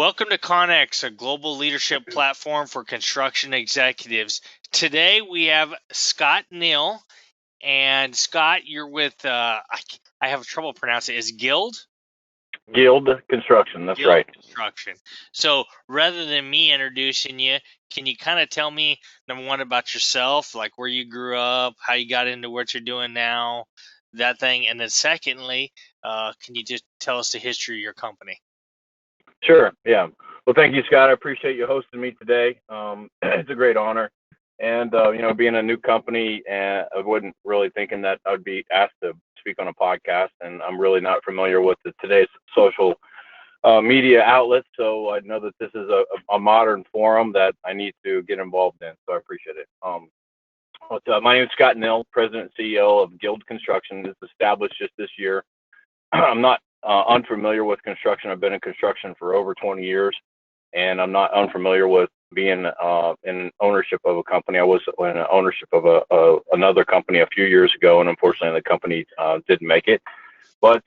Welcome to CONEXEC, a global leadership platform for construction executives. Today we have Scott Nill, and Scott, you're with I have trouble pronouncing it. Is Guild? Guild Construction, that's Guild right. Construction. So rather than me introducing you, can you kind of tell me, number one, about yourself, like where you grew up, how you got into what you're doing now, that thing, and then secondly, can you just tell us the history of your company? Sure, yeah. Well, thank you, Scott. I appreciate you hosting me today. It's a great honor. And, being a new company, I wasn't really thinking that I would be asked to speak on a podcast, and I'm really not familiar with today's social media outlets, so I know that this is a modern forum that I need to get involved in, so I appreciate it. My name is Scott Nill, President and CEO of Guild Construction. It's established just this year. I'm not unfamiliar with construction. I've been in construction for over 20 years, and I'm not unfamiliar with being in ownership of a company. I was in ownership of another company a few years ago, and unfortunately, the company didn't make it. But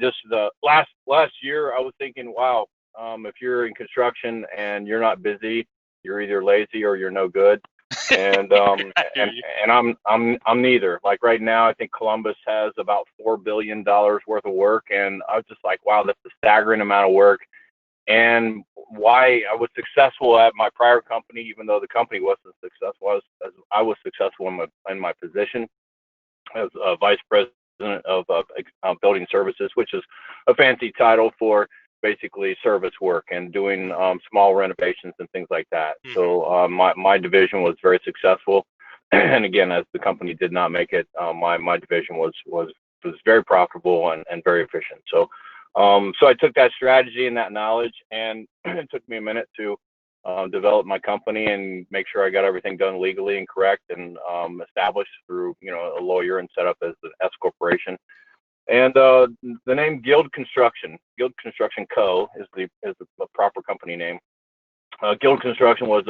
just the last year, I was thinking, wow, if you're in construction and you're not busy, you're either lazy or you're no good. And I'm neither. Like right now, I think Columbus has about $4 billion worth of work, and I was just like, wow, that's a staggering amount of work. And why I was successful at my prior company, even though the company wasn't successful, I was successful in my position as a vice president of building services, which is a fancy title for basically service work and doing small renovations and things like that. Mm-hmm. So my division was very successful, and again, as the company did not make it, my division was very profitable and very efficient. So I took that strategy and that knowledge, and it took me a minute to develop my company and make sure I got everything done legally and correct, and established through a lawyer and set up as an S corporation. And the name Guild Construction Co. is the proper company name. Guild Construction was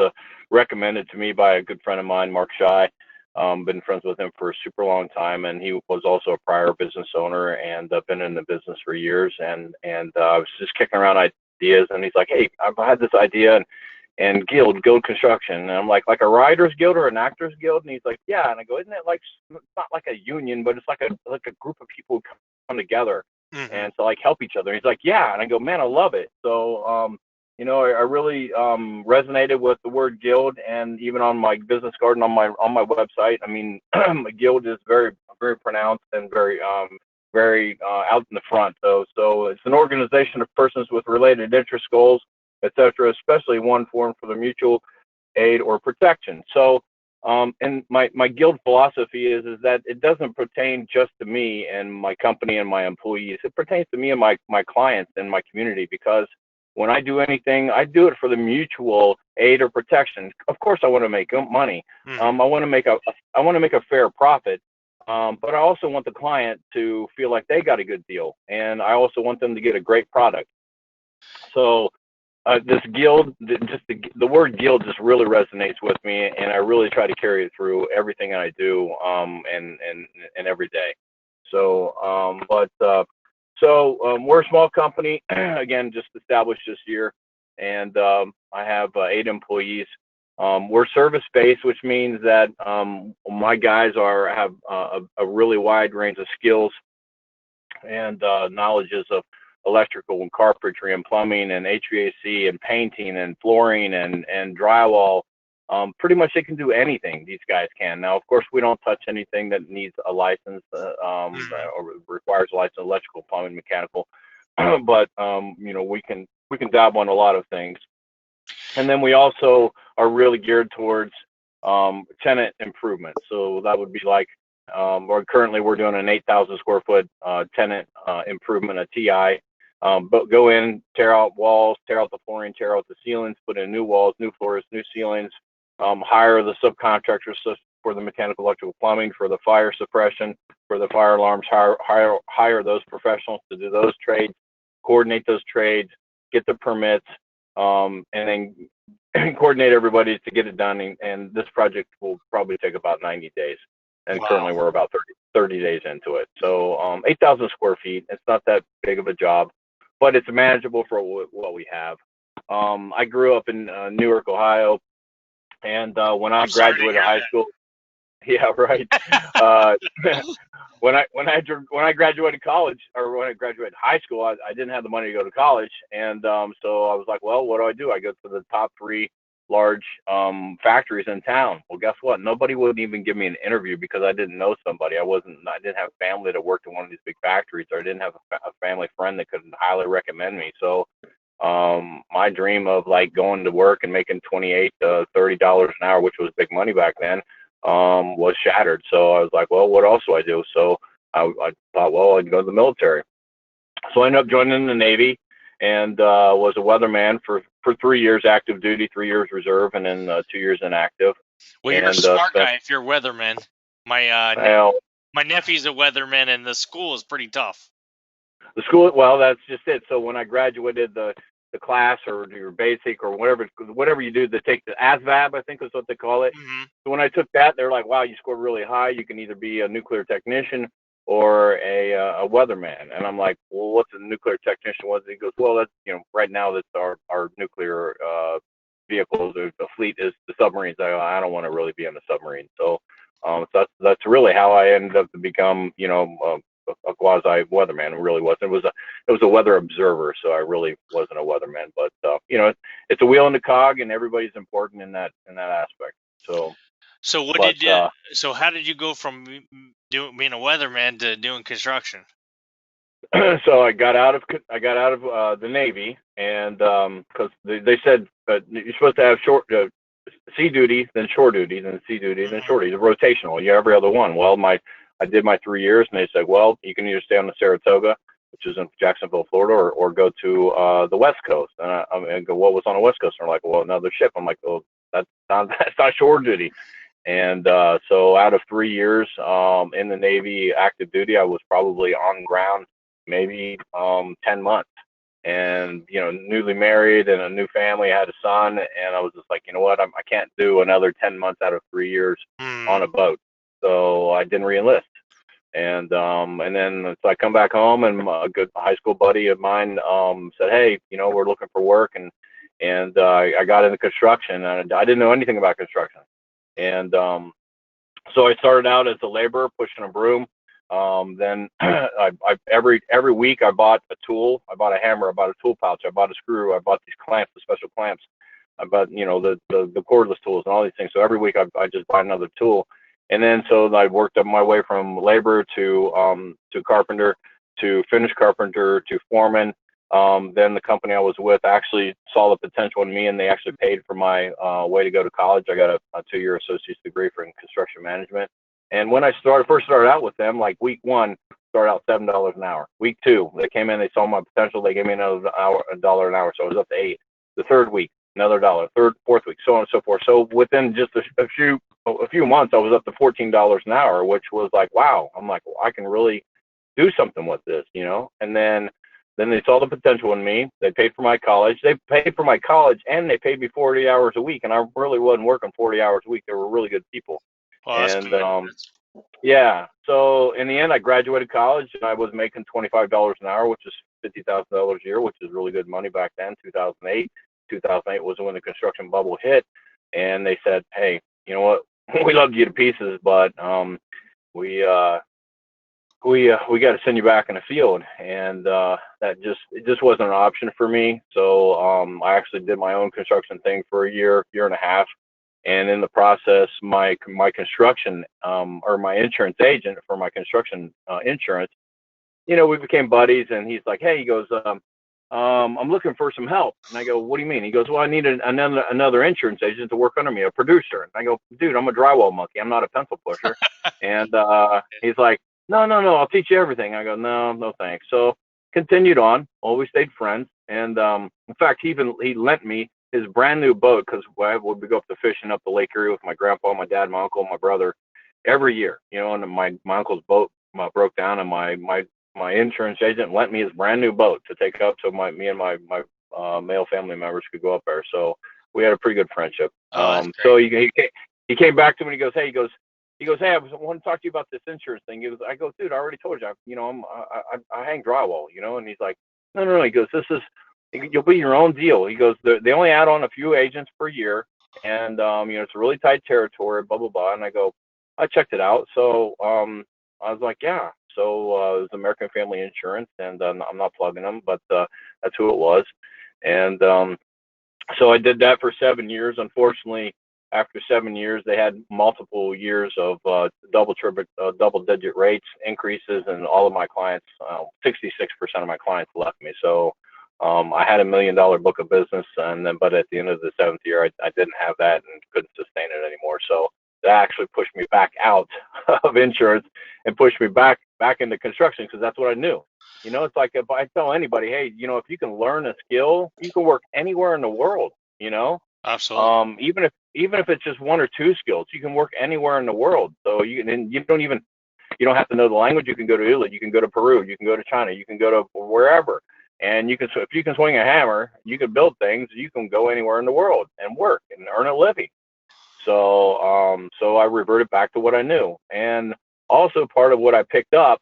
recommended to me by a good friend of mine, Mark Shy. Been friends with him for a super long time, and he was also a prior business owner, and been in the business for years. And I was just kicking around ideas, and he's like, "Hey, I've had this idea, and Guild Construction." And I'm like a writers guild or an actors guild? And he's like, "Yeah." And I go, "Isn't it like, it's not like a union, but it's like a group of people who come together, mm-hmm. and to like help each other?" And he's like, "Yeah." And I go, "Man, I love it." So I really resonated with the word guild, and even on my business card and on my website, I mean, guild is very, very pronounced and very out in the front. So it's an organization of persons with related interest, goals, etc., especially one formed for the mutual aid or protection. So and my guild philosophy is that it doesn't pertain just to me and my company and my employees. It pertains to me and my clients and my community, because when I do anything, I do it for the mutual aid or protection. Of course, I want to make money. Mm-hmm. I want to make a fair profit. But I also want the client to feel like they got a good deal, and I also want them to get a great product. So this guild, the word guild just really resonates with me, and I really try to carry it through everything I do, and every day. So, we're a small company, again, just established this year, and I have 8 employees. We're service-based, which means that my guys have a really wide range of skills and knowledges of electrical and carpentry and plumbing and HVAC and painting and flooring and drywall. Pretty much they can do anything, these guys can. Now, of course, we don't touch anything that needs a license or requires a license, electrical, plumbing, mechanical. But we can dabble on a lot of things. And then we also are really geared towards tenant improvement. So that would be like, currently we're doing an 8,000 square foot tenant improvement, a TI. But go in, tear out walls, tear out the flooring, tear out the ceilings, put in new walls, new floors, new ceilings, hire the subcontractors for the mechanical, electrical, plumbing, for the fire suppression, for the fire alarms, hire those professionals to do those trades, coordinate those trades, get the permits, and then coordinate everybody to get it done. And this project will probably take about 90 days. And wow. Currently we're about 30 days into it. So 8,000 square feet, it's not that big of a job, but it's manageable for what we have. I grew up in Newark, Ohio, and when I I'm sorry to graduated hear high that. school, yeah, right. Uh, when I graduated college, or when I graduated high school, I didn't have the money to go to college, and so I was like, well, what do? I go to the top three large factories in town. Well, guess what? Nobody would even give me an interview because I didn't know somebody. I didn't have family that worked in one of these big factories, or I didn't have a family friend that could highly recommend me. So my dream of like going to work and making 28 to $30 an hour, which was big money back then, was shattered. So I was like, well, what else do I do? So I thought, well, I'd go to the military. So I ended up joining the Navy and was a weatherman for 3 years active duty, 3 years reserve, and then 2 years inactive. Well, you're a And smart spent guy if you're a weatherman. My well, my nephew's a weatherman, and the school is pretty tough. the school. Well, that's just it. So when I graduated the class or your basic or whatever you do to take the ASVAB, I think is what they call it. Hmm. So when I took that, they're like, wow, you scored really high. You can either be a nuclear technician or a weatherman. And I'm like, well, what's a nuclear technician? He goes, well, that's, right now that's our nuclear vehicles, or the fleet is the submarines. I don't want to really be on the submarine. So that's really how I ended up to become, a quasi weatherman. It really wasn't. It was a weather observer, so I really wasn't a weatherman. But it's a wheel in the cog, and everybody's important in that aspect. So, So what but did you? So how did you go from being a weatherman to doing construction? so I got out of the Navy, and because they said you're supposed to have short sea duty, then shore duty, then sea duty, then Hmm. shore duty. The rotational, every other one. Well, I did my 3 years, and they said, well, you can either stay on the Saratoga, which is in Jacksonville, Florida, or go to the West Coast. And go, what was on the West Coast? And they're like, well, another ship. I'm like, well, that's not that's not shore duty. And so out of 3 years in the Navy active duty, I was probably on ground maybe 10 months. And, newly married and a new family, I had a son. And I was just like, you know what? I can't do another 10 months out of 3 years on a Hmm. boat. So I didn't reenlist. And then so I come back home, and a good high school buddy of mine said, hey, we're looking for work. And I got into construction, and I didn't know anything about construction. And so I started out as a laborer pushing a broom. Then every week I bought a tool. I bought a hammer. I bought a tool pouch. I bought a screw. I bought these clamps, the special clamps. I bought the cordless tools and all these things. So every week I just buy another tool. And then so I worked up my way from labor to carpenter to finish carpenter to foreman. Then the company I was with actually saw the potential in me, and they actually paid for my way to go to college. I got a 2-year associate's degree in construction management. And when I first started out with them, like week one, started out $7 an hour. Week two, they came in, they saw my potential, they gave me another hour, $1 an hour, so I was up to 8. The third week, another dollar. Third, fourth week, so on and so forth. So within just a few months, I was up to $14 an hour, which was like, wow. I'm like, well, I can really do something with this. And then they saw the potential in me. They paid for my college. They paid for my college, and they paid me 40 hours a week. And I really wasn't working 40 hours a week. They were really good people. Well, that's And good. yeah, so in the end, I graduated college, and I was making $25 an hour, which is $50,000 a year, which is really good money back then. 2008. 2008 was when the construction bubble hit, and they said, "Hey, you know what? We love you to pieces, but we we got to send you back in the field," and it just wasn't an option for me. So I actually did my own construction thing for a year and a half, and in the process, my construction or my insurance agent for my construction insurance, we became buddies, and he's like, hey, he goes, I'm looking for some help. And I go, what do you mean? He goes, well, I need another insurance agent to work under me, a producer. And I go, dude, I'm a drywall monkey. I'm not a pencil pusher. And he's like, no, no, no, I'll teach you everything. I go, no, no, thanks. So continued on, always stayed friends. And in fact, he lent me his brand new boat, because we go up to fishing up the Lake Erie with my grandpa, my dad, my uncle, my brother every year, and my uncle's boat broke down, and my insurance agent lent me his brand new boat to take up so me and my male family members could go up there. So we had a pretty good friendship. Oh, that's So great. he came back to me and he goes, hey, I want to talk to you about this insurance thing. I go, dude, I already told you, I hang drywall, and he's like, no, no, no. You'll be your own deal. He goes, they only add on a few agents per year, and it's a really tight territory, blah blah blah. And I checked it out. So I was like, yeah. So it was American Family Insurance, and I'm not plugging them, but that's who it was. And so I did that for 7 years. Unfortunately, after 7 years, they had multiple years of double-digit rates increases, and all of my clients, 66% of my clients left me. So I had $1 million book of business, but at the end of the 7th year, I didn't have that and couldn't sustain it anymore. So that actually pushed me back out of insurance and pushed me back into construction, because that's what I knew. It's like if I tell anybody, hey, if you can learn a skill, you can work anywhere in the world. Absolutely. Even if it's just one or two skills, you can work anywhere in the world. So you don't have to know the language. You can go to Italy, you can go to Peru, you can go to China, you can go to wherever. And if you can swing a hammer, you can build things. You can go anywhere in the world and work and earn a living. So I reverted back to what I knew, and also part of what I picked up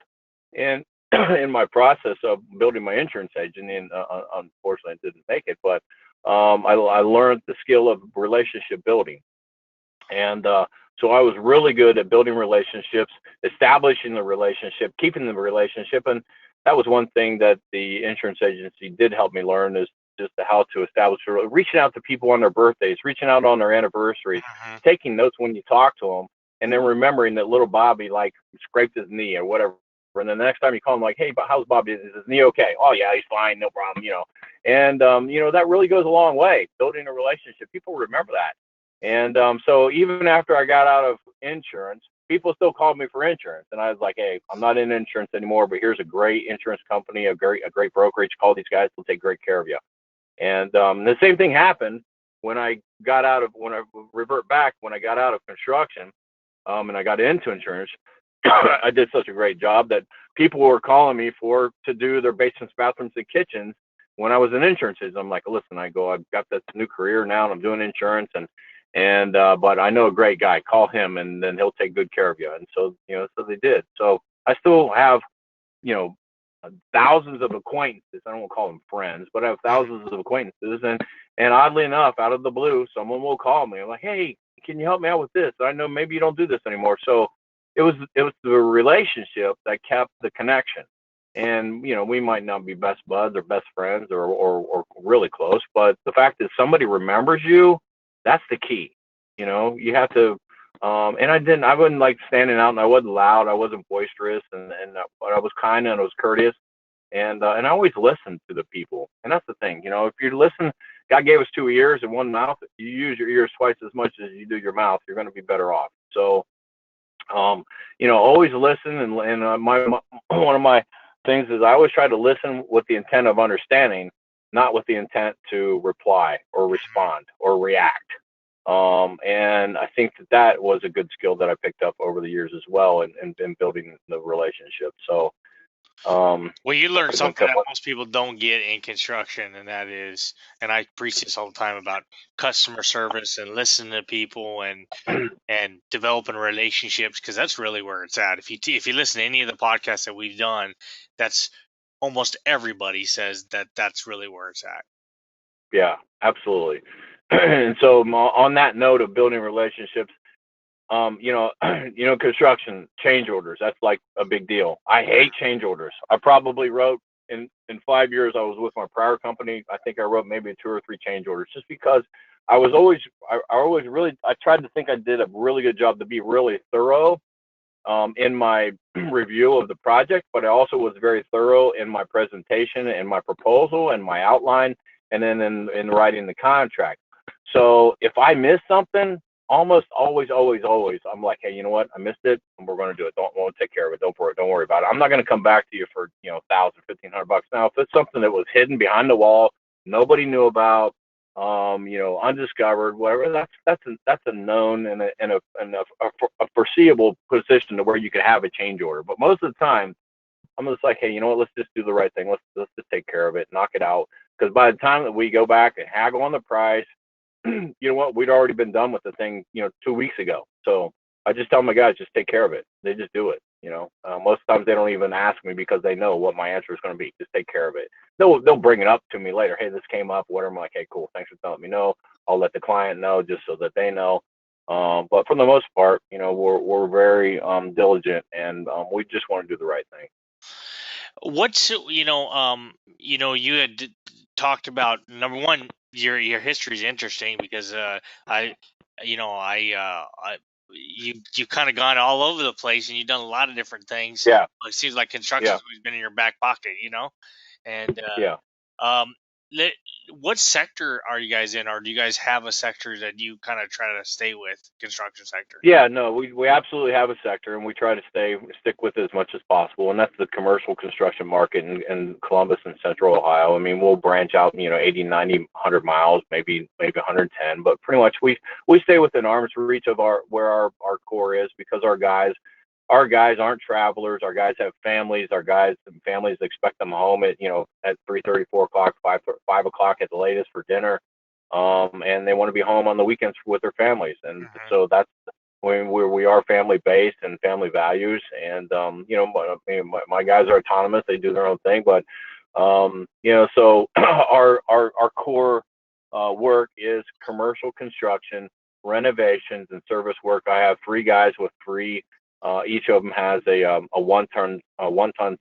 in in my process of building my insurance agent. And unfortunately, I didn't make it, but I learned the skill of relationship building, and so I was really good at building relationships, establishing the relationship, keeping the relationship, and that was one thing that the insurance agency did help me learn, is just how to establish, reaching out to people on their birthdays, reaching out on their anniversaries, taking notes when you talk to them, and then remembering that little Bobby scraped his knee or whatever. And then the next time you call him, like, hey, how's Bobby? Is his knee okay? Oh yeah, he's fine, no problem. And that really goes a long way, building a relationship. People remember that. And so even after I got out of insurance, people still called me for insurance, and I was like, hey, I'm not in insurance anymore, but here's a great insurance company, a great brokerage. Call these guys; they'll take great care of you. And the same thing happened when I revert back, when I got out of construction, and I got into insurance. I did such a great job that people were calling me to do their basements, bathrooms, and kitchens when I was in insurance. I'm like, listen, I've got this new career now, and I'm doing insurance, but I know a great guy. Call him, and then he'll take good care of you. And so, so they did. So I still have, thousands of acquaintances. I don't want to call them friends, but I have thousands of acquaintances. And oddly enough, out of the blue, someone will call me. I'm like, hey, can you help me out with this? I know maybe you don't do this anymore. So it was the relationship that kept the connection. And, we might not be best buds or best friends or really close, but the fact that somebody remembers you, that's the key. You have to, and I wasn't like standing out, and I wasn't loud. I wasn't boisterous, but I was kind and I was courteous. And I always listened to the people. And that's the thing, if you listen, God gave us 2 ears and 1 mouth. If you use your ears twice as much as you do your mouth, you're going to be better off. So, always listen. And one of my things is I always try to listen with the intent of understanding, not with the intent to reply or respond or react. And I think that was a good skill that I picked up over the years as well, in building the relationship. So, well, you learn something that most people don't get in construction, and that is, and I preach this all the time about customer service and listening to people and developing relationships, because that's really where it's at. If you listen to any of the podcasts that we've done, that's almost everybody says that's really where it's at. Yeah, absolutely. And so on that note of building relationships, construction change orders, that's like a big deal. I hate change orders. I probably wrote in 5 years I was with my prior company, I think I wrote maybe 2 or 3 change orders, just because I tried to think I did a really good job to be really thorough in my review of the project, but I also was very thorough in my presentation and my proposal and my outline, and then in writing the contract. So if I miss something, almost always, I'm like, hey, you know what? I missed it, and we're going to do it. We'll take care of it. Don't worry about it. I'm not going to come back to you for $1,000, $1,500. Now, if it's something that was hidden behind the wall, nobody knew about, undiscovered, whatever, that's a known and a foreseeable position to where you could have a change order. But most of the time, I'm just like, hey, you know what? Let's just do the right thing. Let's just take care of it, knock it out. Because by the time that we go back and haggle on the price, you know what? We'd already been done with the thing, 2 weeks ago. So I just tell my guys, just take care of it. They just do it. Most times they don't even ask me because they know what my answer is going to be. Just take care of it. They'll bring it up to me later. Hey, this came up. Whatever. I'm like, hey, cool. Thanks for telling me. No, I'll let the client know just so that they know. But for the most part, we're very diligent, and we just want to do the right thing. What's you had talked about, number one, your history is interesting because I you know I you kind of gone all over the place and you've done a lot of different things. Yeah, It seems like construction's yeah, always been in your back pocket, and yeah. um, le- what sector are you guys in, or do you guys have a sector that you kind of try to stay with, construction sector? Yeah, no, we absolutely have a sector, and we try to stick with it as much as possible, and that's the commercial construction market in Columbus and Central Ohio. I mean, we'll branch out, 80, 90, 100 miles, maybe 110, but pretty much we stay within arm's reach of where our core is, because our guys aren't travelers. Our guys have families. Our guys and families expect them home at 3:30, 4 o'clock, 5 o'clock at the latest for dinner, and they want to be home on the weekends with their families, and Hmm. so that's when we are family based and family values. And my guys are autonomous. They do their own thing, but so our core work is commercial construction, renovations, and service work. I have three guys with three. Each of them has a one ton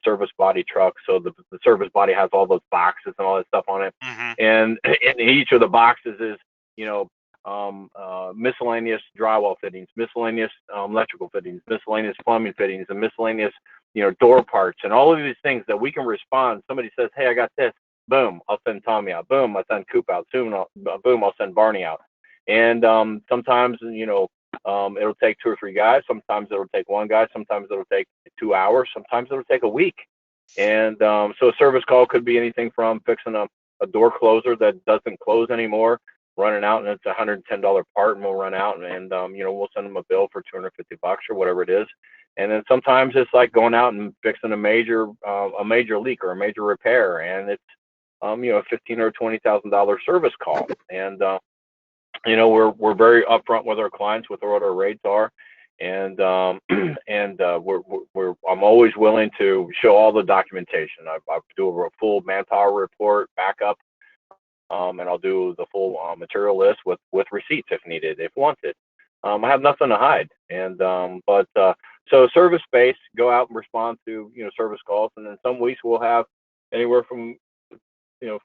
service body truck. So the service body has all those boxes and all that stuff on it. Hmm. And in each of the boxes is, miscellaneous drywall fittings, miscellaneous electrical fittings, miscellaneous plumbing fittings, and miscellaneous, door parts, and all of these things that we can respond. Somebody says, "Hey, I got this." Boom, I'll send Tommy out. Boom, I'll send Coop out. Boom, I'll send Barney out. And sometimes, it'll take two or three guys. Sometimes it'll take one guy. Sometimes it'll take 2 hours. Sometimes it'll take a week. And so a service call could be anything from fixing a door closer that doesn't close anymore, running out, and it's $110 part, and we'll run out, and we'll send them a bill for $250 or whatever it is. And then sometimes it's like going out and fixing a major leak or a major repair, and it's $15,000 or $20,000 service call. And we're very upfront with our clients with what our rates are, and I'm always willing to show all the documentation. I do a full manpower report, backup, and I'll do the full material list with receipts if needed, if wanted. I have nothing to hide, and so service space, go out and respond to service calls, and then some weeks we'll have anywhere from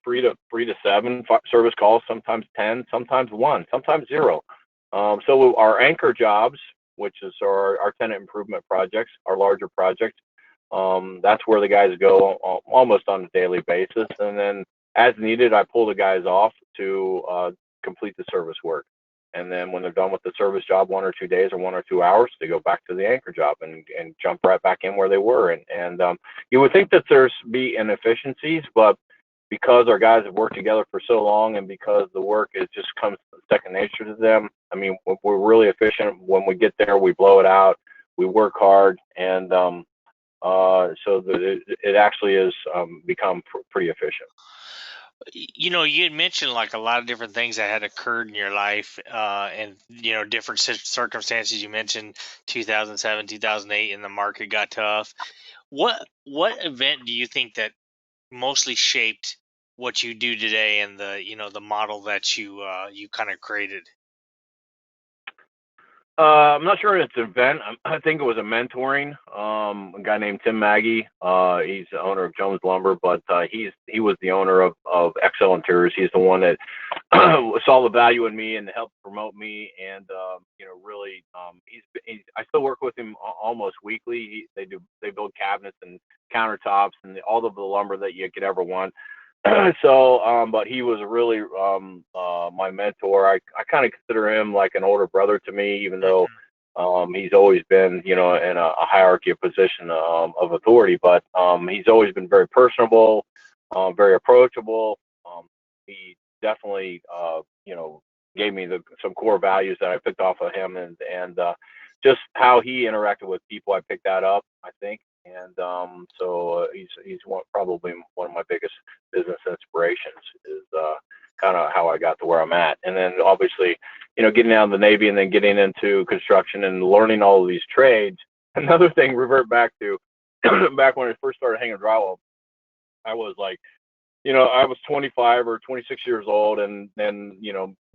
3 to 7 service calls, sometimes 10, sometimes one, sometimes zero. So our anchor jobs, which is our tenant improvement projects, our larger projects, that's where the guys go almost on a daily basis. And then as needed, I pull the guys off to complete the service work. And then when they're done with the service job, 1 or 2 days or 1 or 2 hours, they go back to the anchor job and jump right back in where they were. And you would think that there's be inefficiencies, but because our guys have worked together for so long, and because the work is just comes second nature to them, I mean, we're really efficient. When we get there, we blow it out. We work hard, and so it actually has become pretty efficient. You had mentioned like a lot of different things that had occurred in your life, and different circumstances. You mentioned 2007, 2008, and the market got tough. What event do you think that mostly shaped what you do today and the model that you kind of created? I'm not sure it's an event. I think it was a mentoring. A guy named Tim Maggie. He's the owner of Jones Lumber, but he was the owner of XL Interiors. He's the one that saw the value in me and helped promote me. And really, I still work with him almost weekly. They build cabinets and countertops and all of the lumber that you could ever want. So, but he was really my mentor. I kind of consider him like an older brother to me, even though Hmm. he's always been, in a hierarchy of position of authority. But he's always been very personable, very approachable. He definitely, gave me some core values that I picked off of him, and just how he interacted with people. I picked that up, I think. And so he's probably one of my biggest business inspirations, is kind of how I got to where I'm at. And then obviously, getting out of the Navy and then getting into construction and learning all of these trades, another thing, revert back to back when I first started hanging drywall. I was like, I was 25 or 26 years old, and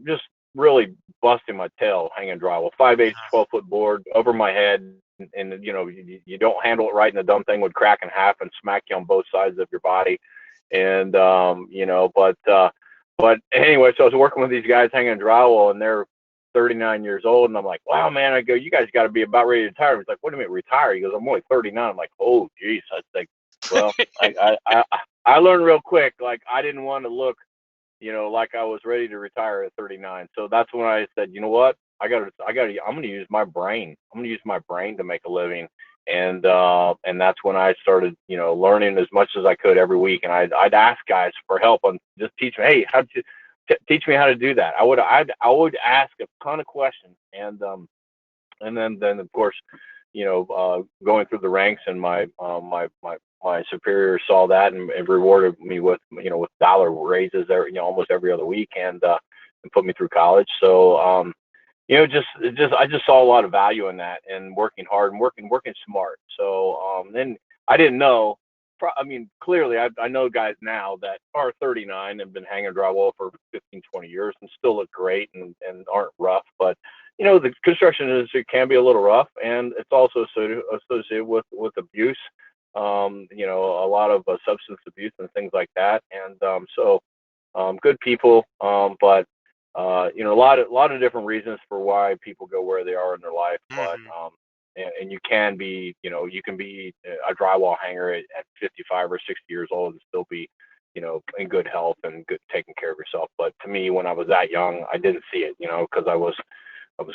just really busting my tail hanging drywall. 5/8, 12-foot board over my head, and you don't handle it right, and the dumb thing would crack in half and smack you on both sides of your body. And but anyway, so I was working with these guys hanging drywall, and they're 39 years old, and I'm like, wow, man. I go, you guys got to be about ready to retire. He's like, what do you mean retire? He goes, I'm only 39. I'm like, oh, geez. I was like, well, I learned real quick. Like, I didn't want to look, like I was ready to retire at 39. So that's when I said, you know what? I'm going to use my brain. I'm going to use my brain to make a living. And that's when I started, learning as much as I could every week. And I'd ask guys for help on just teach me, hey, how'd you teach me how to do that? I would ask a ton of questions. And then of course, going through the ranks, and my superiors saw that, and rewarded me with with dollar raises there, almost every other week, and put me through college. So just I just saw a lot of value in that, and working hard and working smart. So then I didn't know. I mean, clearly, I know guys now that are 39 and been hanging drywall for 15, 20 years and still look great, and aren't rough. But the construction industry can be a little rough, and it's also associated with abuse. A lot of substance abuse and things like that. And good people, but a lot of different reasons for why people go where they are in their life. But Hmm. and you can be a drywall hanger at 55 or 60 years old and still be in good health and good taking care of yourself. But to me, when I was that young, I didn't see it, because I was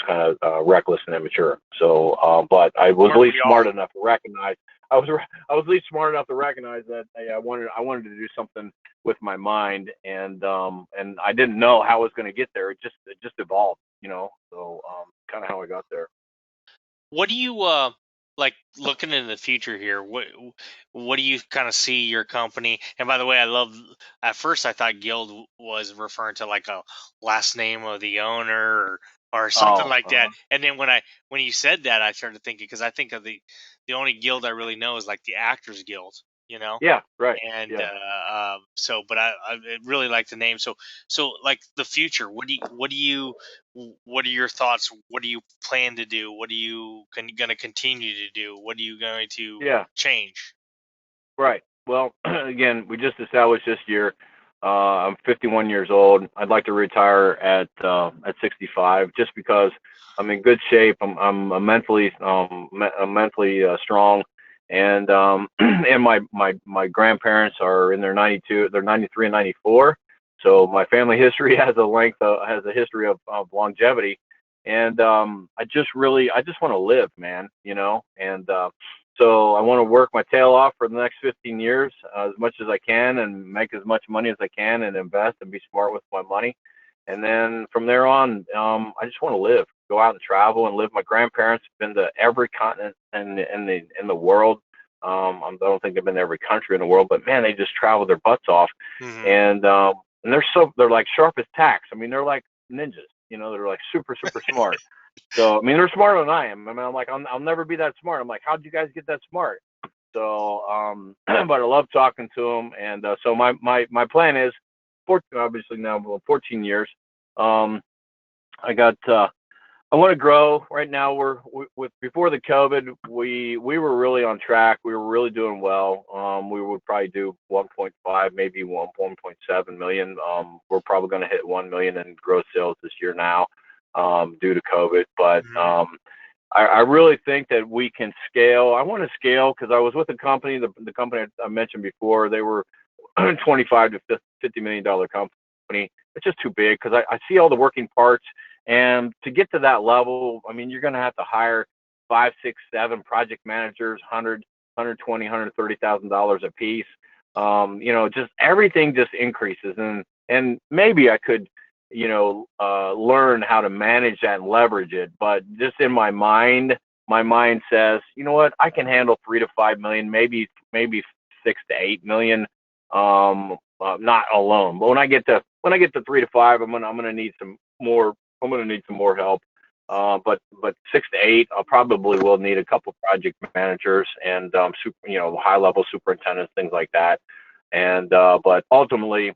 kind of reckless and immature. So, but I was at Weren't least we all? smart enough to recognize. I was at least smart enough to recognize that, hey, I wanted to do something with my mind, and I didn't know how I was going to get there. It just evolved. So kind of how I got there. What do you like looking in the future here? What do you kind of see your company? And by the way, I love. At first, I thought guild was referring to like a last name of the owner, or something Oh, like that. And then when you said that, I started thinking, because I think of the only guild I really know is like the Actors Guild, you know. yeah, right, And yeah. so, but I really like the name. So like the future. What are your thoughts? What do you plan to do? What are you going to continue to do? What are you going to Yeah, change? right. Well, again, we just established this year. I'm 51 years old. I'd like to retire at 65, just because I'm in good shape. I'm mentally strong, and and my grandparents are in their 92. They're 93 and 94. So my family history has a history of longevity, and I just want to live, man. And so I want to work my tail off for the next 15 years, as much as I can, and make as much money as I can, and invest and be smart with my money. And then from there on, I just want to live, go out and travel and live. My grandparents have been to every continent in the world. I don't think they've been to every country in the world, but man, they just travel their butts off, Hmm. and they're like sharp as tacks. I mean, they're like ninjas. They're like super super smart. So I mean, they're smarter than I am. I mean, I'm like, I'll never be that smart. I'm like, how'd you guys get that smart? So, but I love talking to them, and so my plan is, obviously now 14 years. Um, I got I want to grow. Right now, with before the COVID, we were really on track. We were really doing well. We would probably do 1.5, maybe 1.7 million. We're probably going to hit 1 million in gross sales this year now, due to COVID. But Hmm. I really think that we can scale. I want to scale because I was with a company, the company I mentioned before. They were 25 to 50 million dollar company. It's just too big because I see all the working parts, and to get to that level, I mean, you're going to have to hire 5, 6, 7 project managers, 120, $130,000 a piece. Just everything just increases, and maybe I could learn how to manage that and leverage it. But just in my mind says, you know what, I can handle 3 to 5 million, maybe 6 to 8 million, not alone. But when I get to 3 to 5, I'm gonna need some more. I'm gonna need some more help. But 6 to 8, I probably will need a couple project managers and high level superintendents, things like that. And but ultimately,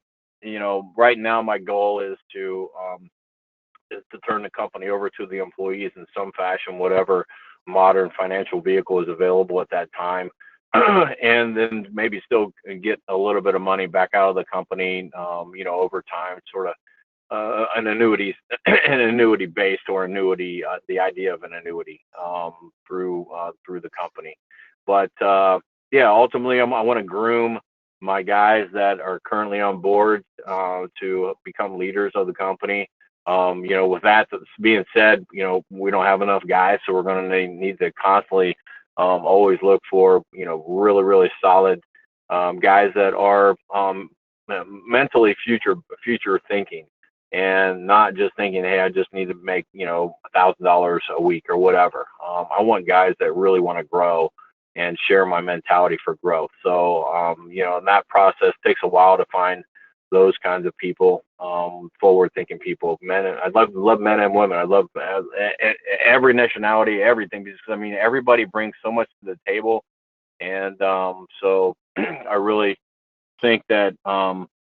right now my goal is to turn the company over to the employees in some fashion, whatever modern financial vehicle is available at that time. And then maybe still get a little bit of money back out of the company, over time, sort of an annuity, an annuity based or annuity, the idea of an annuity through the company. But yeah, ultimately, I want to groom my guys that are currently on board to become leaders of the company. With that being said, we don't have enough guys, so we're going to need to constantly always look for really really solid guys that are mentally future thinking, and not just thinking, hey, I just need to make $1,000 a week or whatever. I want guys that really want to grow and share my mentality for growth. So and that process takes a while to find those kinds of people, forward-thinking people, men. I love men and women. I love every nationality, everything, because I mean everybody brings so much to the table, and so I really think that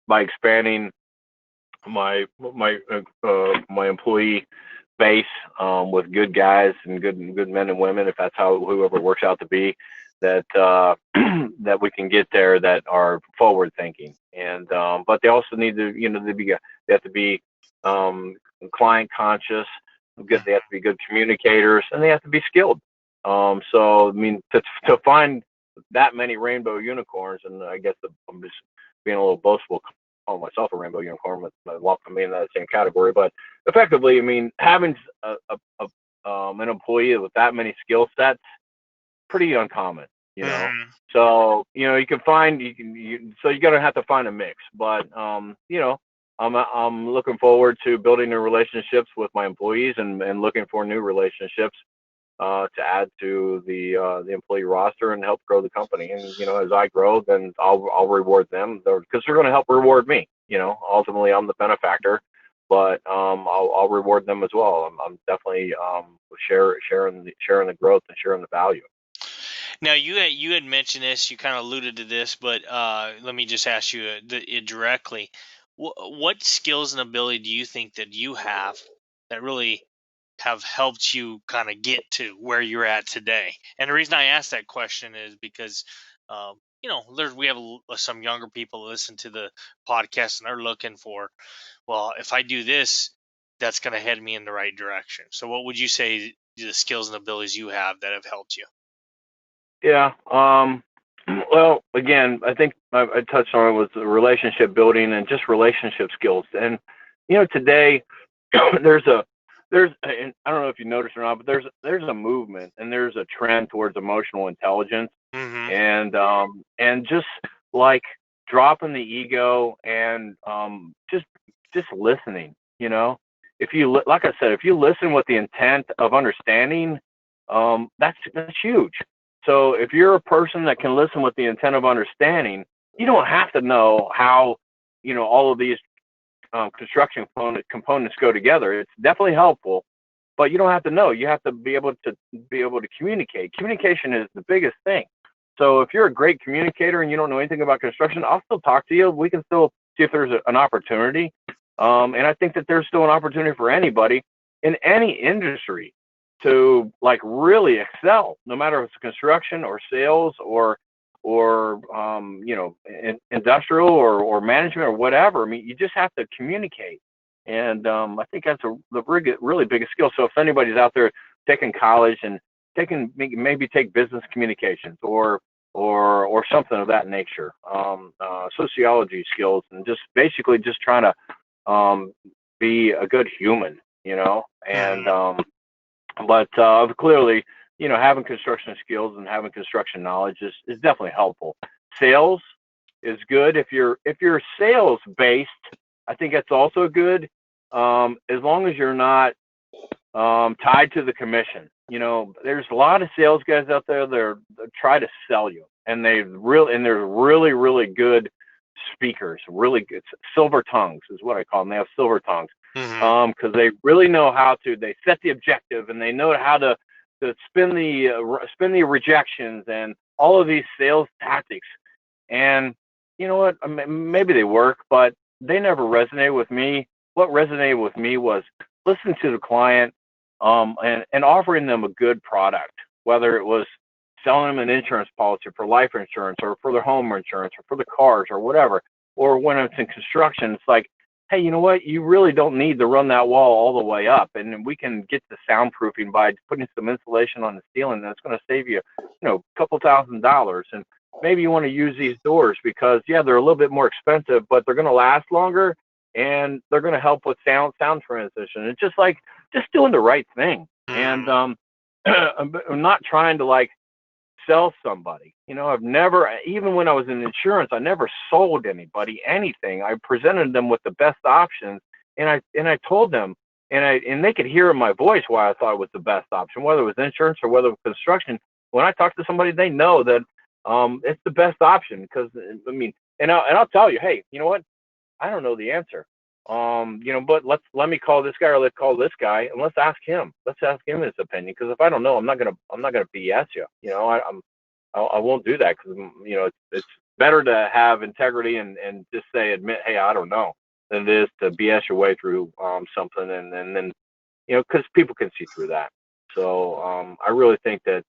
by expanding my employee base with good guys and good men and women, if that's how whoever it works out to be, that that we can get there, that are forward thinking. And but they also need to they have to be client conscious, they have to be good communicators, and they have to be skilled. So I mean, to find that many rainbow unicorns, and I guess I'm just being a little boastful, call myself a rainbow unicorn, but lump me in that same category. But effectively, I mean, having an employee with that many skill sets, pretty uncommon, So you can find so you're gonna have to find a mix. But I'm looking forward to building new relationships with my employees and looking for new relationships to add to the employee roster and help grow the company. And as I grow, then I'll reward them, because they're going to help reward me. Ultimately I'm the benefactor, but I'll reward them as well. I'm definitely sharing the growth and sharing the value. Now you had mentioned this, you kind of alluded to this, but let me just ask you it directly. What skills and ability do you think that you have that really have helped you kind of get to where you're at today? And the reason I ask that question is because, we have some younger people listen to the podcast, and they're looking for, well, if I do this, that's going to head me in the right direction. So what would you say the skills and abilities you have that have helped you? Yeah. Well, again, I think I touched on it, was the relationship building and just relationship skills. And today there's and I don't know if you noticed or not, but there's a movement and there's a trend towards emotional intelligence, Mm-hmm. and just like dropping the ego and just listening. If you like I said, if you listen with the intent of understanding, that's huge. So if you're a person that can listen with the intent of understanding, you don't have to know how all of these construction components go together. It's definitely helpful, but you don't have to know. You have to be able to communicate. Communication is the biggest thing. So if you're a great communicator and you don't know anything about construction, I'll still talk to you. We can still see if there's an opportunity. And I think that there's still an opportunity for anybody in any industry to really excel, no matter if it's construction or sales or industrial or management or whatever. I mean, you just have to communicate, and I think that's the really biggest skill. So if anybody's out there taking college and maybe take business communications or something of that nature, sociology skills, and just basically just trying to be a good human, and but clearly, having construction skills and having construction knowledge is definitely helpful. Sales is good. If you're sales based, I think that's also good, as long as you're not tied to the commission. There's a lot of sales guys out there that try to sell you, and there's really really good speakers, really good silver tongues is what I call them. They have silver tongues Mm-hmm. because they really know how to. They set the objective and they know how to spin the rejections and all of these sales tactics. And you know what? Maybe they work, but they never resonated with me. What resonated with me was listening to the client and offering them a good product, whether it was selling them an insurance policy for life insurance or for their home insurance or for the cars or whatever. Or when it's in construction, it's like, hey, you know what? You really don't need to run that wall all the way up, and we can get the soundproofing by putting some insulation on the ceiling. That's going to save you, a couple $1,000s. And maybe you want to use these doors because, yeah, they're a little bit more expensive, but they're going to last longer and they're going to help with sound transition. It's just doing the right thing. And Mm-hmm. I'm not trying to like sell somebody. I've never, even when I was in insurance, I never sold anybody anything. I presented them with the best options, and I told them, and they could hear in my voice why I thought it was the best option, whether it was insurance or whether it was construction. When I talk to somebody, they know that it's the best option because I'll tell you, hey, you know what? I don't know the answer. But let me call this guy or let's call this guy and let's ask him. Let's ask him his opinion because if I don't know, I'm not gonna BS you. I won't do that because it's better to have integrity and just admit, hey, I don't know, than it is to BS your way through something and then because people can see through that. So I really think that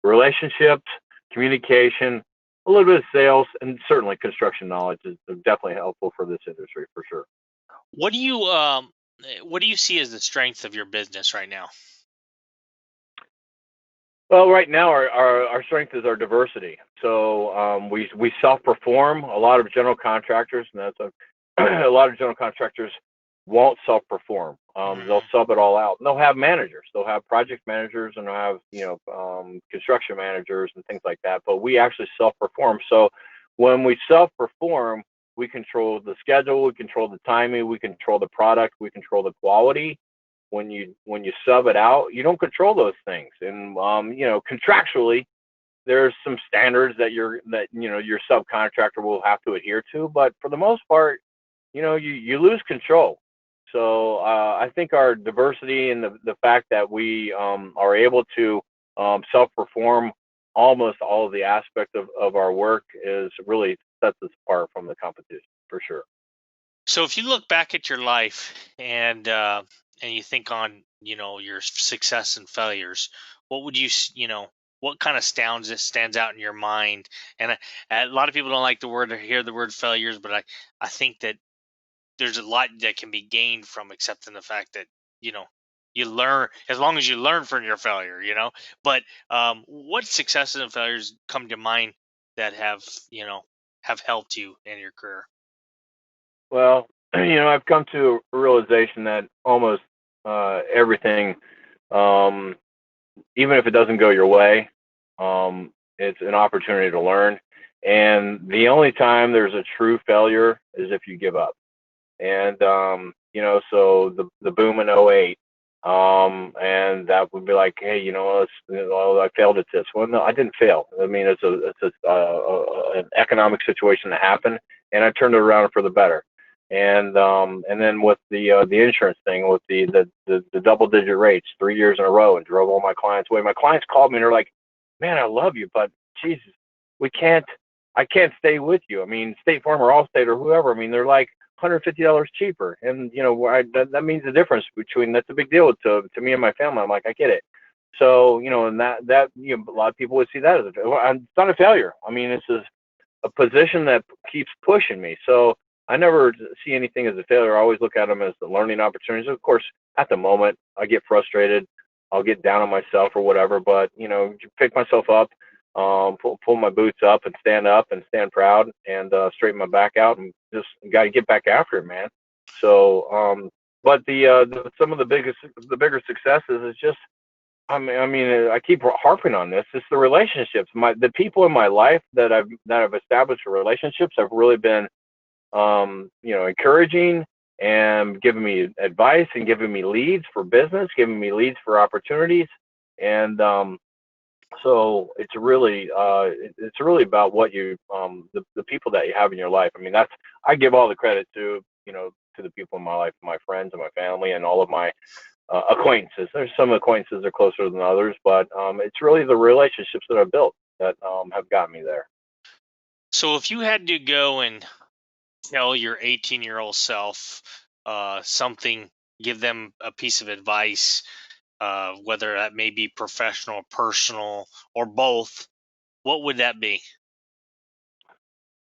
relationships, communication, a little bit of sales, and certainly construction knowledge is definitely helpful for this industry for sure. What do you see as the strength of your business right now? Well, right now our strength is our diversity. So we self-perform. A lot of general contractors, and that's a lot of general contractors won't self-perform. They'll Mm-hmm. sub it all out. And they'll have managers. They'll have project managers, and they'll have construction managers and things like that. But we actually self-perform. So when we self-perform, we control the schedule, we control the timing, we control the product, we control the quality. When you sub it out, you don't control those things. And contractually, there's some standards your subcontractor will have to adhere to. But for the most part, you lose control. So I think our diversity and the fact that we are able to self-perform almost all of the aspects of our work is really sets us apart from the competition for sure. So if you look back at your life and you think on your success and failures, what would what kind of stands out in your mind? And a lot of people don't like the word or hear the word failures, but I think that there's a lot that can be gained from accepting the fact that you know you learn as long as you learn from your failure. But what successes and failures come to mind that have helped you in your career? Well, I've come to a realization that almost everything, um, even if it doesn't go your way, it's an opportunity to learn. And the only time there's a true failure is if you give up. And so the boom in '08, and that would be like, hey, I failed at this. Well, no, I didn't fail. I mean, an economic situation that happened, and I turned it around for the better. And then with the insurance thing, with the double digit rates 3 years in a row, and drove all my clients away. My clients called me and they're like, man, I love you, but Jesus, we can't. I can't stay with you. I mean, State Farm or Allstate or whoever. I mean, they're like $150 cheaper, and that means the difference between. That's a big deal to me and my family. I'm like, I get it. So and that a lot of people would see that as it's not a failure. I mean, this is a position that keeps pushing me. So I never see anything as a failure. I always look at them as the learning opportunities. Of course, at the moment, I get frustrated. I'll get down on myself or whatever, but pick myself up, pull my boots up and stand proud and straighten my back out and just got to get back after it, man. So, but some of the bigger successes is just I keep harping on this. It's the relationships. The people in my life that I've established relationships have really been, encouraging and giving me advice and giving me leads for business, giving me leads for opportunities, and So it's really about what the people that you have in your life. I mean, that's I give all the credit to to the people in my life, my friends and my family, and all of my acquaintances. There's some acquaintances that are closer than others, but it's really the relationships that I've built that have got me there. So if you had to go and tell your 18-year-old self something, give them a piece of advice, whether that may be professional, personal, or both, what would that be?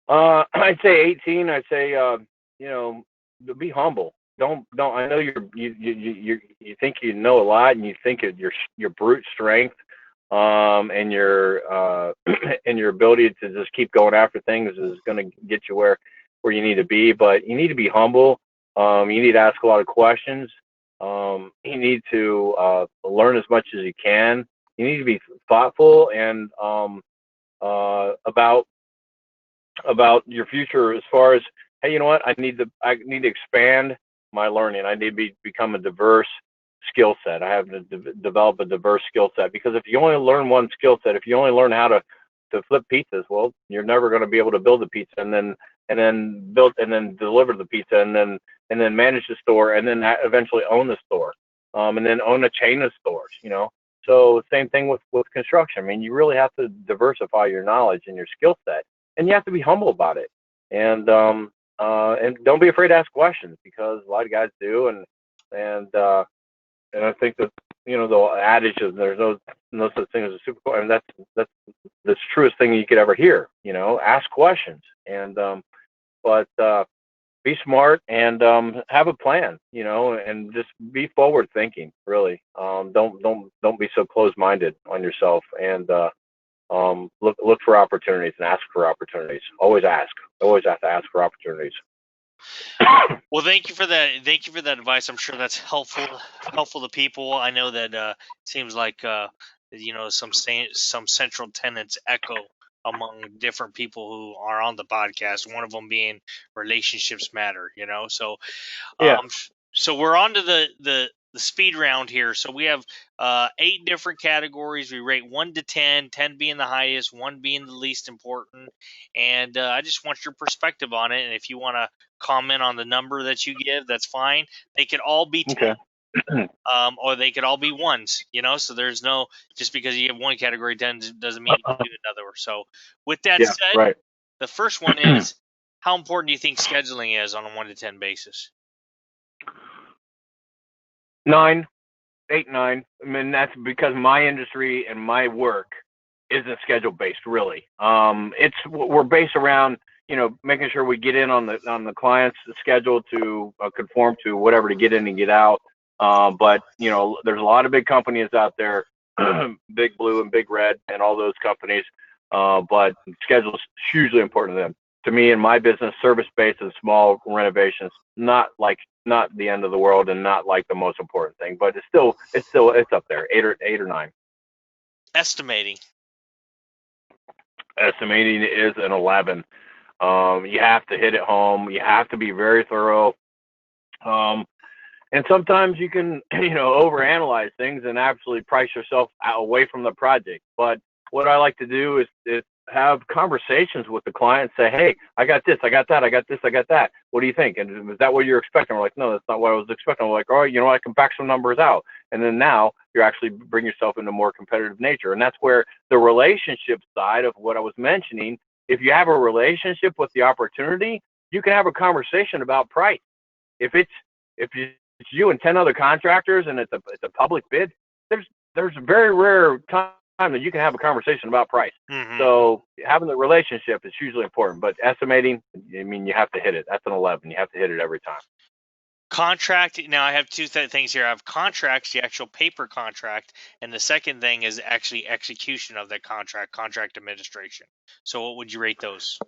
I'd say 18. I'd say you know, be humble. Don't. I know you think you know a lot, and you think your brute strength, and your and your ability to just keep going after things is going to get you where you need to be. But you need to be humble. You need to ask a lot of questions. You need to learn as much as you can. You need to be thoughtful and about your future as far as, hey, you know what, I need to expand my learning. I need to become a diverse skill set. I have to develop a diverse skill set, because if you only learn one skill set, if you only learn how to flip pizzas, well, you're never going to be able to build a pizza, and then deliver the pizza, and then manage the store, and then eventually own the store, and then own a chain of stores. So same thing with construction. I mean, you really have to diversify your knowledge and your skill set, and you have to be humble about it. And don't be afraid to ask questions, because a lot of guys do. And I think that the adage of there's no such thing as a super. I mean, that's the truest thing you could ever hear. Ask questions, but be smart, and have a plan. And just be forward thinking. Really, don't be so close minded on yourself, and look for opportunities and ask for opportunities. Always ask. Always have to ask for opportunities. Well, thank you for that. Thank you for that advice. I'm sure that's helpful to people. I know that it seems like some central tenets echo among different people who are on the podcast. One of them being relationships matter. Yeah. Um, so we're on to the speed round here. So we have 8 different categories. We rate 1 to 10, 10 being the highest, 1 being the least important. And I just want your perspective on it. And if you want to comment on the number that you give, that's fine. They could all be 10. Okay. Or they could all be ones, so there's no, just because you have one category 10 doesn't mean you can do another. So with that Yeah. said, Right. the first one is, how important do you think scheduling is on a 1 to 10 basis? 9, 8, 9. I mean, that's because my industry and my work isn't schedule based, really. We're based around making sure we get in on the client's schedule to conform to whatever, to get in and get out. But there's a lot of big companies out there, Big Blue and Big Red and all those companies. But schedule is hugely important to them. To me, in my business, service based and small renovations, not the end of the world, and not like the most important thing, but it's up there, 8 or 9. Estimating. Estimating is an 11. You have to hit it home. You have to be very thorough. And sometimes you can, overanalyze things and absolutely price yourself away from the project. But what I like to do is have conversations with the client, say, hey, I got this, I got that, I got this, I got that. What do you think? And is that what you're expecting? We're like, no, that's not what I was expecting. We're like, all right, I can back some numbers out. And then now you're actually bring yourself into more competitive nature. And that's where the relationship side of what I was mentioning, if you have a relationship with the opportunity, you can have a conversation about price. If it's you and 10 other contractors, and it's a public bid, there's a very rare time that you can have a conversation about price. Mm-hmm. So having the relationship is hugely important. But estimating, I mean, you have to hit it. That's an 11. You have to hit it every time. Contract. Now I have 2 things here. I have contracts, the actual paper contract, and the second thing is actually execution of that contract administration. So what would you rate those?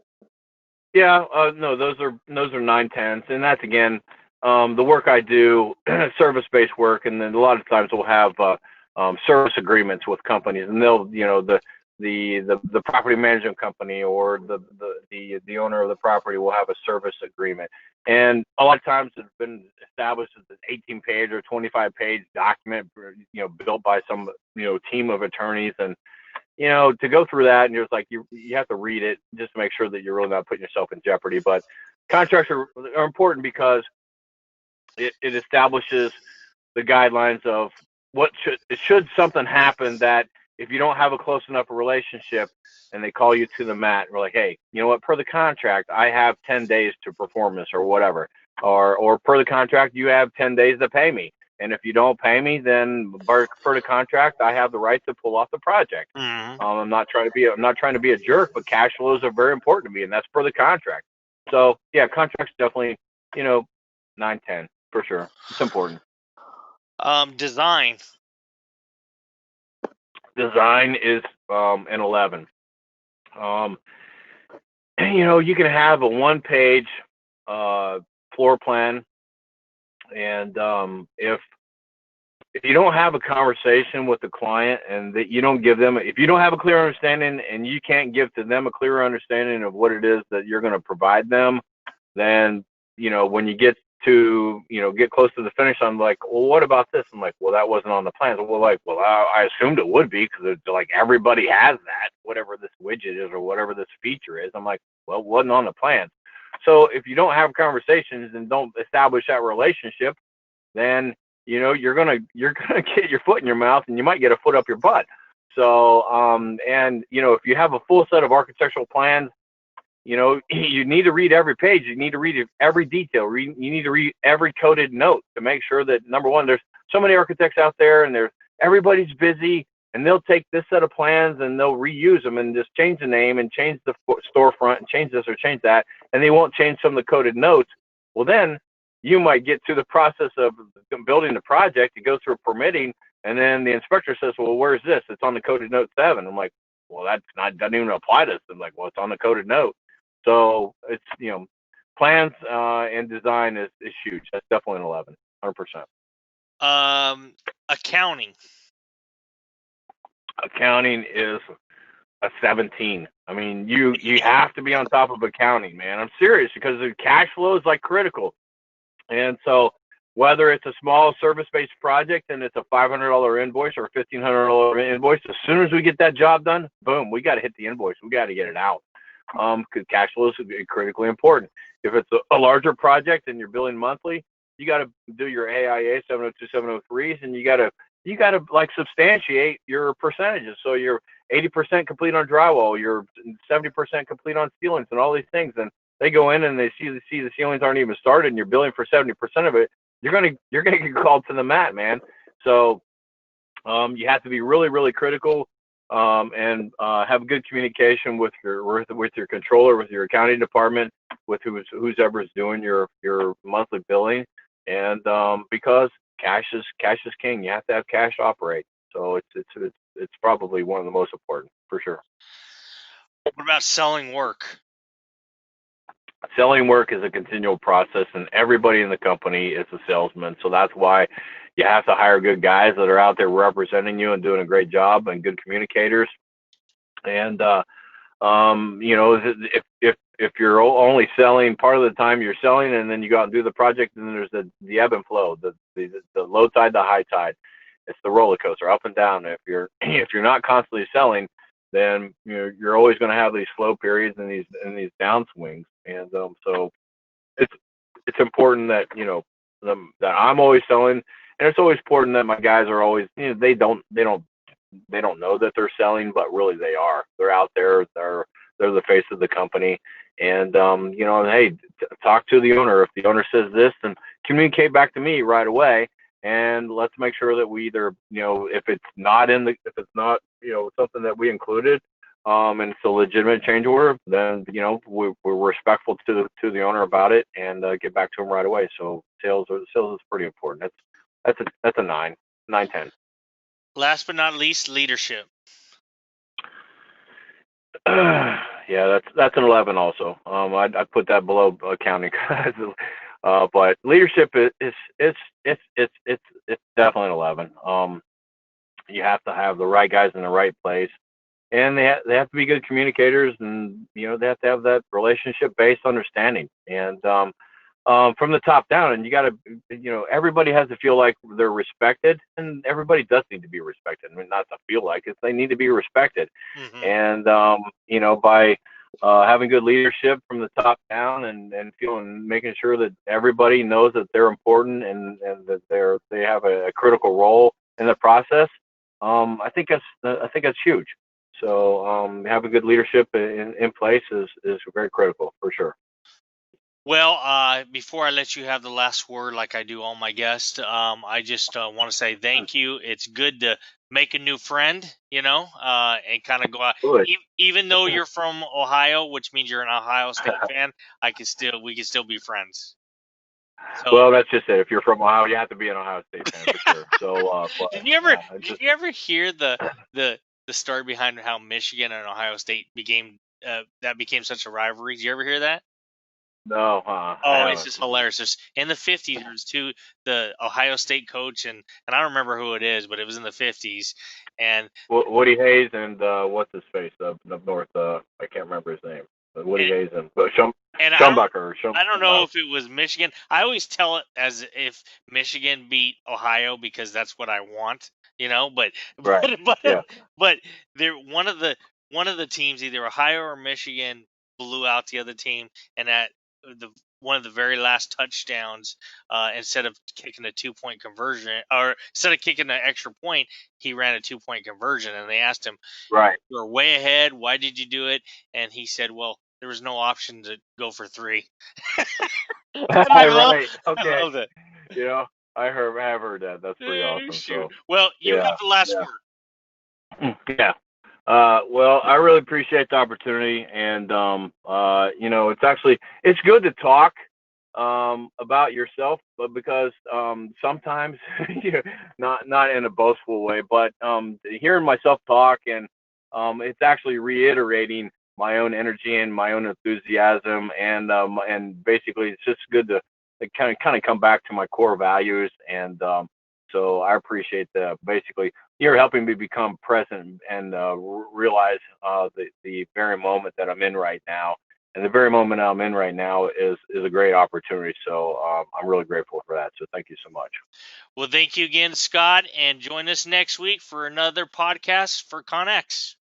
Yeah, no, those are 9/10, and that's again the work I do, service-based work, and then a lot of times we'll have service agreements with companies, and they'll, the property management company or the owner of the property will have a service agreement, and a lot of times it's been established as an 18-page or 25-page document, built by some team of attorneys, to go through that, and you're just like, you have to read it just to make sure that you're really not putting yourself in jeopardy. But contracts are important because it establishes the guidelines of what should something happen, that if you don't have a close enough relationship and they call you to the mat, we're like, hey, you know what, per the contract, I have 10 days to perform this or whatever, or per the contract, you have 10 days to pay me. And if you don't pay me, then per the contract, I have the right to pull off the project. Mm-hmm. I'm not trying to be a jerk, but cash flows are very important to me, and that's per the contract. So yeah, contracts definitely, 9-10 for sure. It's important. Design. Design is an 11. You can have a one-page floor plan, and if you don't have a conversation with the client, and that you don't give them, if you don't have a clear understanding and you can't give to them a clear understanding of what it is that you're going to provide them, then when you get to get close to the finish, I'm like, well, what about this? I'm like, well, that wasn't on the plans. Well, I assumed it would be, because it's like everybody has that, whatever this widget is or whatever this feature is. I'm like, well, it wasn't on the plans. So if you don't have conversations and don't establish that relationship, then you're gonna get your foot in your mouth, and you might get a foot up your butt. So and if you have a full set of architectural plans, you need to read every page. You need to read every detail. You need to read every coded note to make sure that, number one, there's so many architects out there, and everybody's busy, and they'll take this set of plans and they'll reuse them and just change the name and change the storefront and change this or change that, and they won't change some of the coded notes. Well, then you might get to the process of building the project. You go through permitting, and then the inspector says, well, where's this? It's on the coded note 7. I'm like, well, doesn't even apply to this. I'm like, well, it's on the coded note. So it's, plans and design is huge. That's definitely an 11, 100%. Accounting. Accounting is a 17. I mean, you have to be on top of accounting, man. I'm serious, because the cash flow is like critical. And so whether it's a small service-based project and it's a $500 invoice or a $1,500 invoice, as soon as we get that job done, boom, we got to hit the invoice. We got to get it out. Because cash flows is critically important. If it's a larger project and you're billing monthly, you got to do your AIA 702, 703s, and you got to like substantiate your percentages. So you're 80% complete on drywall, you're 70% complete on ceilings, and all these things. And they go in and they see the ceilings aren't even started, and you're billing for 70% of it. You're gonna get called to the mat, man. So you have to be really, really critical. And have good communication with your controller, with your accounting department, with who's ever is doing your monthly billing, and because cash is king. You have to have cash operate. So it's probably one of the most important, for sure. What about selling work? Selling work is a continual process, and everybody in the company is a salesman. So that's why you have to hire good guys that are out there representing you and doing a great job, and good communicators. And if you're only selling part of the time, you're selling, and then you go out and do the project, and then there's the ebb and flow, the low tide, the high tide. It's the roller coaster, up and down. If you're not constantly selling, then you're always going to have these slow periods and these downswings. And so it's important that that I'm always selling, and it's always important that my guys are always, they don't know that they're selling, but really they are. They're out there. They're the face of the company. And hey, talk to the owner. If the owner says this, then communicate back to me right away, and let's make sure that we either, if it's not something that we included, and it's a legitimate change order, then we're respectful to the owner about it, and get back to him right away. So sales is pretty important. That's a 9-10. Last but not least, leadership. Yeah, that's an 11 also. I'd put that below accounting. But leadership is definitely an 11. You have to have the right guys in the right place, and they have to be good communicators, and they have to have that relationship based understanding. And from the top down, and you got to, everybody has to feel like they're respected, and everybody does need to be respected. I mean, not to feel like it, they need to be respected. Mm-hmm. And by having good leadership from the top down, and making sure that everybody knows that they're important, and that they have a critical role in the process. I think that's huge. So having good leadership in place is very critical for sure. Well, before I let you have the last word, like I do all my guests, I just want to say thank you. It's good to make a new friend, and kind of go out. Good. Even though you're from Ohio, which means you're an Ohio State fan, we can still be friends. So, Well, that's just it. If you're from Ohio, you have to be an Ohio State fan for sure. So, but did you ever yeah, did you ever hear the the story behind how Michigan and Ohio State became such a rivalry? Did you ever hear that? no, I Oh, it's haven't. just hilarious. In the 50s, there was the Ohio State coach, and I don't remember who it is, but it was in the 50s. And Woody Hayes and what's his face up north? I can't remember his name. Woody and, Hayes and and Schumbacher or I don't know Schumbacher. if it was Michigan. I always tell it as if Michigan beat Ohio because that's what I want, but Right. Yeah. but there one of the teams, either Ohio or Michigan, blew out the other team, and at the one of the very last touchdowns, instead of kicking a 2-point conversion, or instead of kicking an extra point, he ran a 2-point conversion, and they asked him, Right. "You're way ahead. Why did you do it?" And he said, "Well, there was no option to go for 3." Right. I Okay. love it. You know, I've heard that. That's pretty awesome. Shoot. So Well, you yeah. have the last Yeah. word. Yeah. Well, I really appreciate the opportunity, and it's good to talk about yourself, but because sometimes, not in a boastful way, but hearing myself talk, and it's actually reiterating my own energy and my own enthusiasm, and basically it's just good to kind of come back to my core values, and so I appreciate that. Basically, you're helping me become present and realize the very moment that I'm in right now. And the very moment I'm in right now is a great opportunity. So I'm really grateful for that. So thank you so much. Well, thank you again, Scott, and join us next week for another podcast for ConEx.